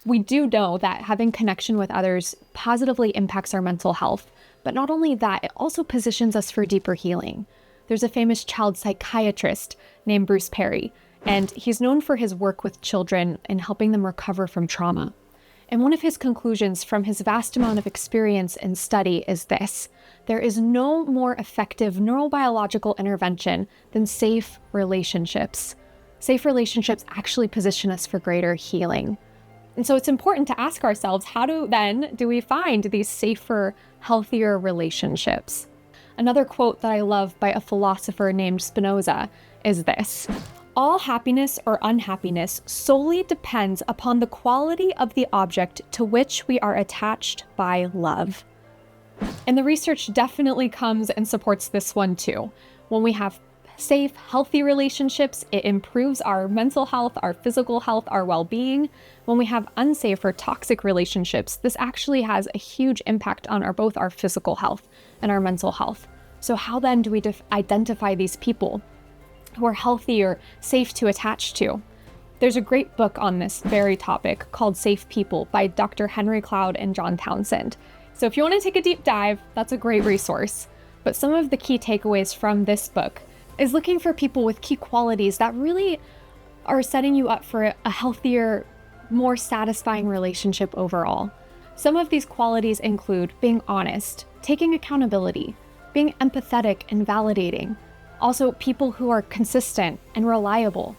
We do know that having connection with others positively impacts our mental health. But not only that, it also positions us for deeper healing. There's a famous child psychiatrist named Bruce Perry, and he's known for his work with children and helping them recover from trauma. And one of his conclusions from his vast amount of experience and study is this: there is no more effective neurobiological intervention than safe relationships. Safe relationships actually position us for greater healing. And so it's important to ask ourselves, how do we find these safer, healthier relationships? Another quote that I love by a philosopher named Spinoza is this: all happiness or unhappiness solely depends upon the quality of the object to which we are attached by love. And the research definitely comes and supports this one too. When we have safe, healthy relationships, it improves our mental health, our physical health, our well-being. When we have unsafe or toxic relationships, this actually has a huge impact on both our physical health and our mental health. So how then do we identify these people who are healthy or safe to attach to? There's a great book on this very topic called Safe People by Dr. Henry Cloud and John Townsend. So if you want to take a deep dive, that's a great resource. But some of the key takeaways from this book is looking for people with key qualities that really are setting you up for a healthier, more satisfying relationship overall. Some of these qualities include being honest, taking accountability, being empathetic and validating. Also, people who are consistent and reliable,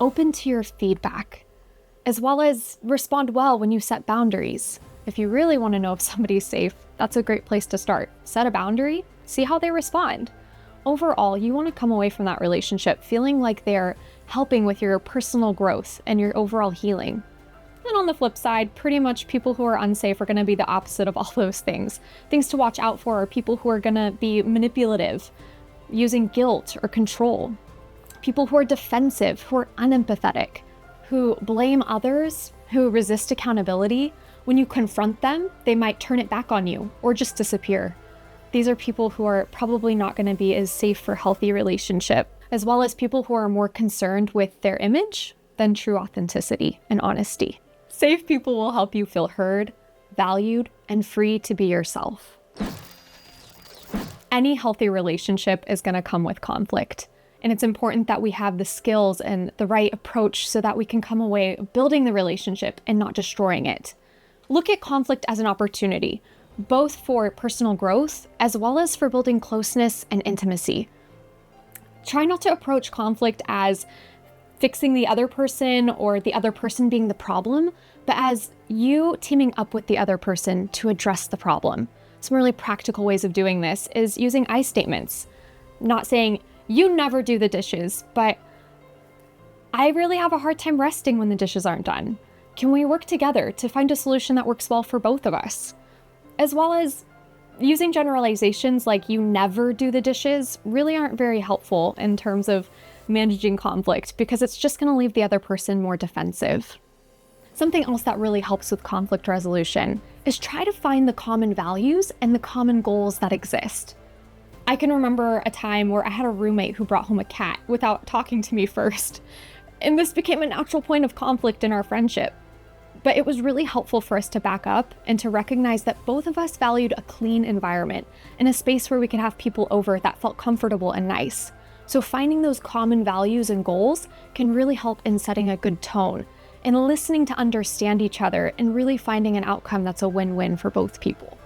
open to your feedback, as well as respond well when you set boundaries. If you really want to know if somebody's safe, that's a great place to start. Set a boundary, see how they respond. Overall, you want to come away from that relationship feeling like they're helping with your personal growth and your overall healing. And on the flip side, pretty much people who are unsafe are going to be the opposite of all those things. Things to watch out for are people who are going to be manipulative, using guilt or control. People who are defensive, who are unempathetic, who blame others, who resist accountability. When you confront them, they might turn it back on you or just disappear. These are people who are probably not going to be as safe for healthy relationship, as well as people who are more concerned with their image than true authenticity and honesty. Safe people will help you feel heard, valued, and free to be yourself. Any healthy relationship is going to come with conflict, and it's important that we have the skills and the right approach so that we can come away building the relationship and not destroying it. Look at conflict as an opportunity, both for personal growth as well as for building closeness and intimacy. Try not to approach conflict as fixing the other person or the other person being the problem, but as you teaming up with the other person to address the problem. Some really practical ways of doing this is using I statements. Not saying, you never do the dishes, but I really have a hard time resting when the dishes aren't done. Can we work together to find a solution that works well for both of us? As well as using generalizations like you never do the dishes really aren't very helpful in terms of managing conflict, because it's just going to leave the other person more defensive. Something else that really helps with conflict resolution is try to find the common values and the common goals that exist. I can remember a time where I had a roommate who brought home a cat without talking to me first, and this became a natural point of conflict in our friendship. But it was really helpful for us to back up and to recognize that both of us valued a clean environment and a space where we could have people over that felt comfortable and nice. So finding those common values and goals can really help in setting a good tone and listening to understand each other and really finding an outcome that's a win-win for both people.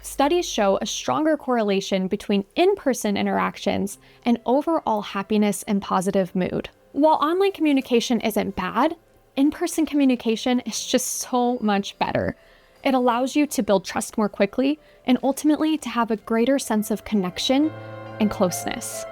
Studies show a stronger correlation between in-person interactions and overall happiness and positive mood. While online communication isn't bad, in-person communication is just so much better. It allows you to build trust more quickly and ultimately to have a greater sense of connection and closeness.